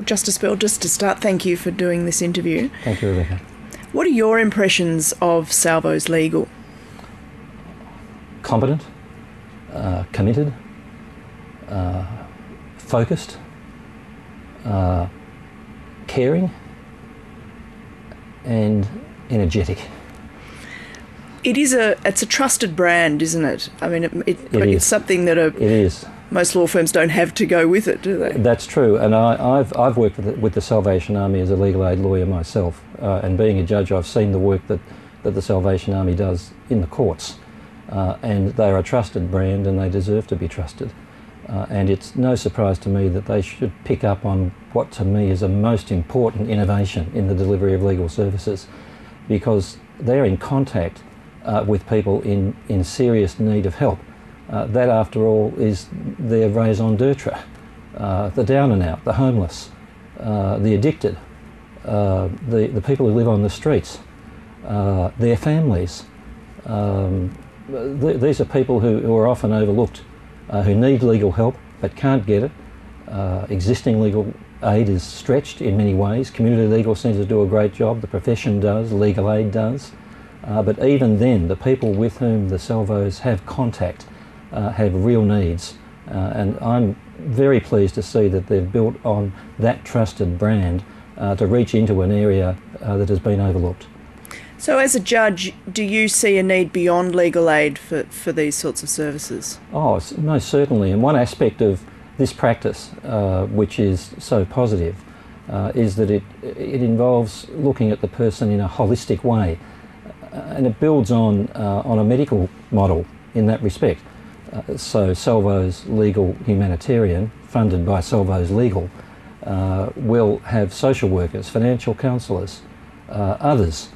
Justice Bell, just to start, thank you for doing this interview. Thank you, Rebecca. What are your impressions of Salvo's legal? Competent, committed, focused, caring, and energetic. It's a trusted brand, isn't it? I mean, it's something that it is. Most law firms don't have to go with it, do they? That's true, and I've worked with the Salvation Army as a legal aid lawyer myself, and being a judge, I've seen the work that the Salvation Army does in the courts, and they are a trusted brand, and they deserve to be trusted. And it's no surprise to me that they should pick up on what to me is a most important innovation in the delivery of legal services, because they're in contact with people in serious need of help. That, after all, is their raison d'etre. The down and out, the homeless, the addicted, the people who live on the streets, their families. These are people who are often overlooked, who need legal help but can't get it. Existing legal aid is stretched in many ways. Community legal centres do a great job, the profession does, legal aid does. But even then, the people with whom the Salvos have contact have real needs, and I'm very pleased to see that they've built on that trusted brand to reach into an area that has been overlooked. So as a judge, do you see a need beyond legal aid for these sorts of services? Oh, most certainly, and one aspect of this practice, which is so positive, is that it involves looking at the person in a holistic way, and it builds on a medical model in that respect. So Salvo's Legal Humanitarian, funded by Salvo's Legal, will have social workers, financial counsellors, others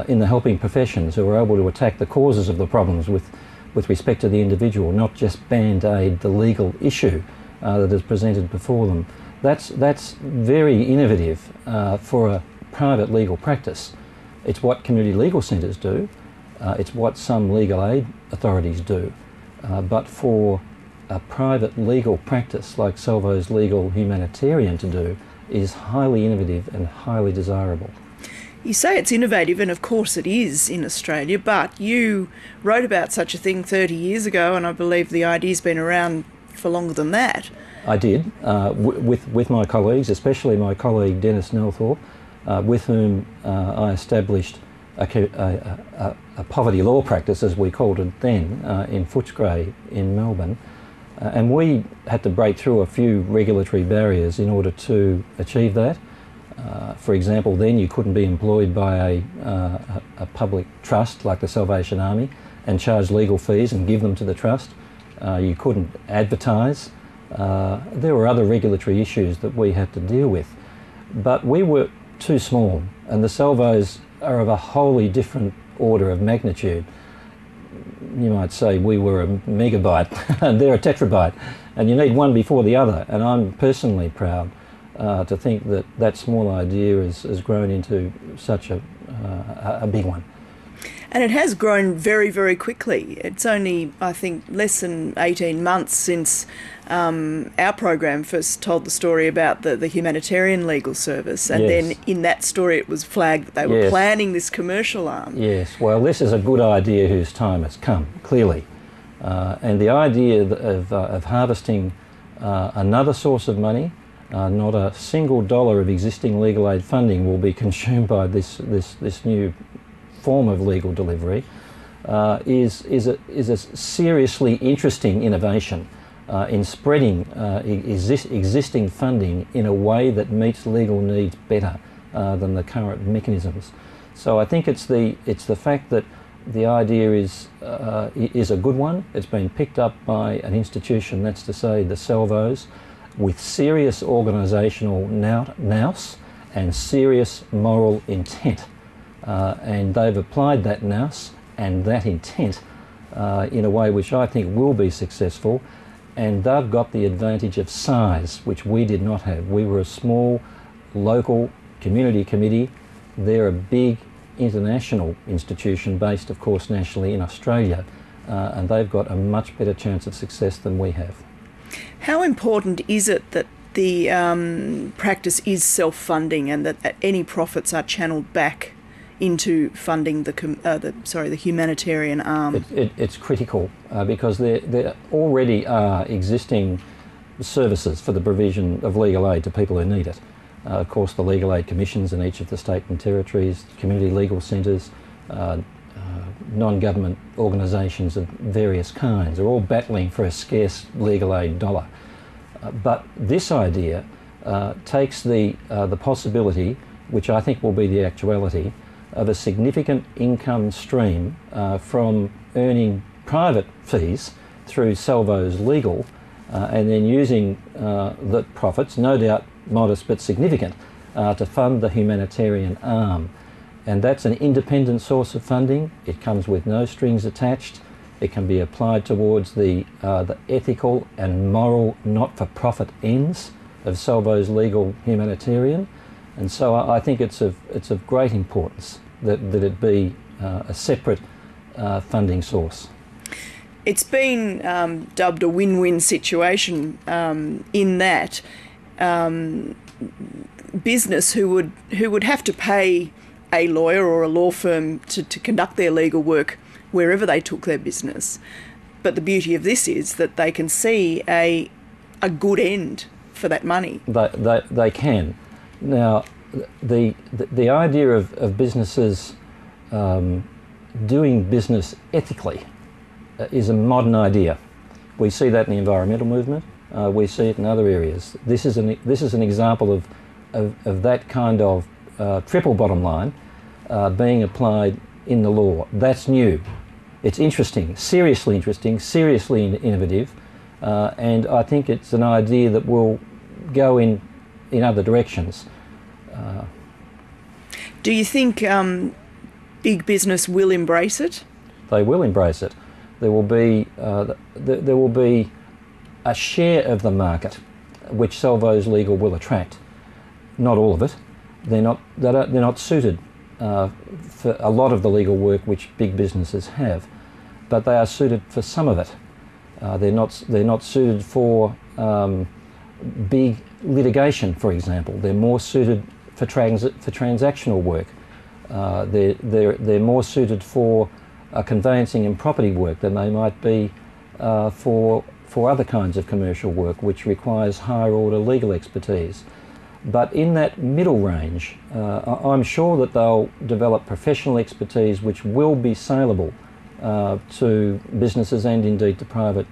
in the helping professions who are able to attack the causes of the problems with respect to the individual, not just band-aid the legal issue that is presented before them. That's very innovative for a private legal practice. It's what community legal centres do, it's what some legal aid authorities do. But for a private legal practice like Salvo's Legal Humanitarian to do is highly innovative and highly desirable. You say it's innovative, and of course it is in Australia, but you wrote about such a thing 30 years ago, and I believe the idea's been around for longer than that. I did, with my colleagues, especially my colleague Dennis Nelthorpe, with whom I established a poverty law practice, as we called it then, in Footscray in Melbourne. And we had to break through a few regulatory barriers in order to achieve that. For example, then you couldn't be employed by a public trust like the Salvation Army and charge legal fees and give them to the trust. You couldn't advertise. There were other regulatory issues that we had to deal with. But we were too small, and the Salvos are of a wholly different order of magnitude. You might say we were a megabyte and they're a tetrabyte, and you need one before the other, and I'm personally proud to think that small idea has grown into such a big one. And it has grown very, very quickly. It's only, I think, less than 18 months since our program first told the story about the humanitarian legal service, and then in that story it was flagged that they were planning this commercial arm. Yes, well, this is a good idea whose time has come, clearly. And the idea of harvesting another source of money, not a single dollar of existing legal aid funding will be consumed by this new form of legal delivery, is a seriously interesting innovation in spreading existing funding in a way that meets legal needs better than the current mechanisms. So I think it's the fact that the idea is a good one. It's been picked up by an institution, that's to say the Salvos, with serious organisational nous and serious moral intent. And they've applied that nous and that intent in a way which I think will be successful, and they've got the advantage of size, which we did not have. We were a small local community committee. They're a big international institution based, of course, nationally in Australia, and they've got a much better chance of success than we have. How important is it that the practice is self-funding and that any profits are channeled back into funding the humanitarian arm. It's critical because there already are existing services for the provision of legal aid to people who need it. Of course, the legal aid commissions in each of the state and territories, community legal centres, non-government organisations of various kinds are all battling for a scarce legal aid dollar. But this idea takes the possibility, which I think will be the actuality, of a significant income stream from earning private fees through Salvo's legal and then using the profits, no doubt modest but significant, to fund the humanitarian arm. And that's an independent source of funding. It comes with no strings attached. It can be applied towards the ethical and moral not-for-profit ends of Salvo's legal humanitarian. And so I think it's of great importance that it be a separate funding source. It's been dubbed a win-win situation in that business who would have to pay a lawyer or a law firm to conduct their legal work wherever they took their business. But the beauty of this is that they can see a good end for that money. They can. Now, the idea of businesses doing business ethically is a modern idea. We see that in the environmental movement. We see it in other areas. This is an example of that kind of triple bottom line being applied in the law. That's new. It's interesting, seriously innovative, and I think it's an idea that will go in other directions. Do you think big business will embrace it? They will embrace it. There will be a share of the market which Salvo's legal will attract. Not all of it. They're not suited for a lot of the legal work which big businesses have, but they are suited for some of it. They're not suited for big litigation, for example. They're more suited for transactional work. They're more suited for conveyancing and property work than they might be for other kinds of commercial work, which requires higher order legal expertise. But in that middle range, I'm sure that they'll develop professional expertise which will be saleable to businesses and indeed to private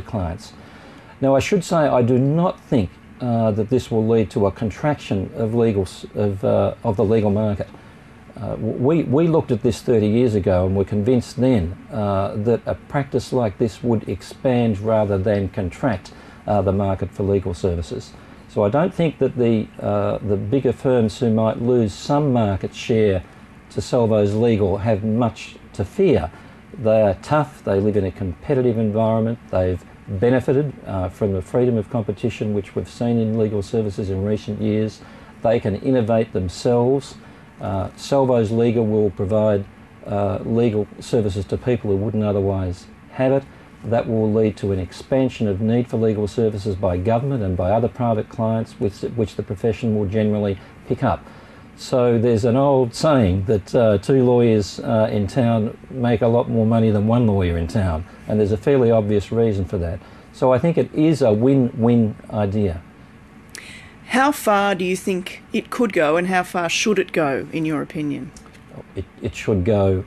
clients. Now, I should say I do not think that this will lead to a contraction of the legal market. We looked at this 30 years ago and were convinced then that a practice like this would expand rather than contract the market for legal services. So I don't think that the bigger firms who might lose some market share to Salvo's legal have much to fear. They are tough, they live in a competitive environment, they've benefited from the freedom of competition which we've seen in legal services in recent years. They can innovate themselves. Salvo's legal will provide legal services to people who wouldn't otherwise have it. That will lead to an expansion of need for legal services by government and by other private clients, which the profession will generally pick up. So there's an old saying that two lawyers in town make a lot more money than one lawyer in town, and there's a fairly obvious reason for that. So I think it is a win-win idea. How far do you think it could go, and how far should it go, in your opinion? It should go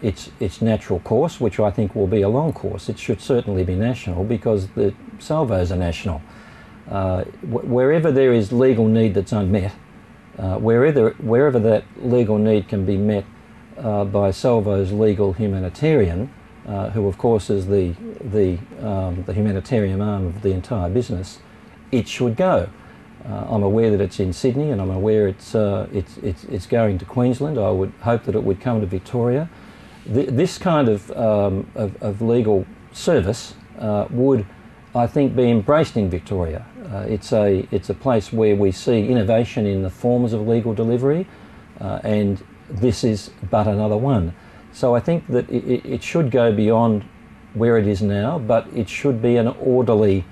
its natural course, which I think will be a long course. It should certainly be national because the Salvos are national. Wherever there is legal need that's unmet, wherever that legal need can be met by Salvo's legal humanitarian, who of course is the humanitarian arm of the entire business, it should go. I'm aware that it's in Sydney, and I'm aware it's going to Queensland. I would hope that it would come to Victoria. This kind of legal service would, I think, be embraced in Victoria. It's a place where we see innovation in the forms of legal delivery, and this is but another one. So I think that it should go beyond where it is now, but it should be an orderly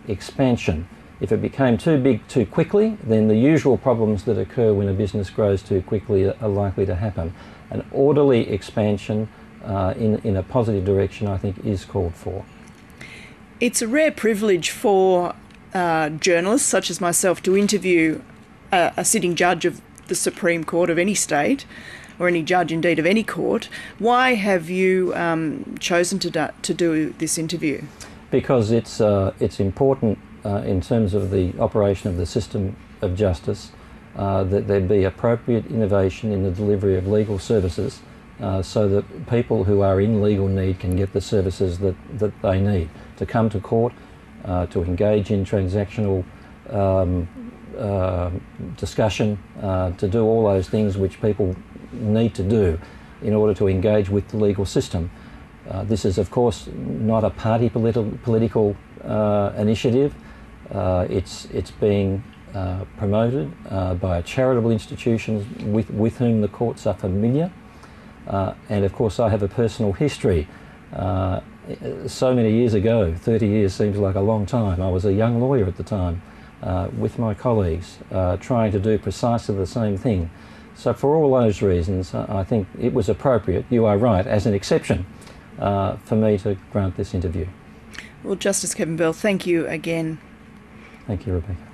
expansion. If it became too big too quickly, then the usual problems that occur when a business grows too quickly are likely to happen. An orderly expansion in a positive direction, I think, is called for. It's a rare privilege for journalists such as myself to interview a sitting judge of the Supreme Court of any state, or any judge indeed of any court. Why have you chosen to do this interview? Because it's important in terms of the operation of the system of justice that there be appropriate innovation in the delivery of legal services so that people who are in legal need can get the services that they need to come to court, to engage in transactional discussion, to do all those things which people need to do in order to engage with the legal system. This is, of course, not a party political initiative. It's being promoted by charitable institutions with whom the courts are familiar. And of course I have a personal history. So many years ago, 30 years seems like a long time, I was a young lawyer at the time with my colleagues trying to do precisely the same thing. So for all those reasons, I think it was appropriate, you are right, as an exception for me to grant this interview. Well, Justice Kevin Bell, thank you again. Thank you, Rebecca.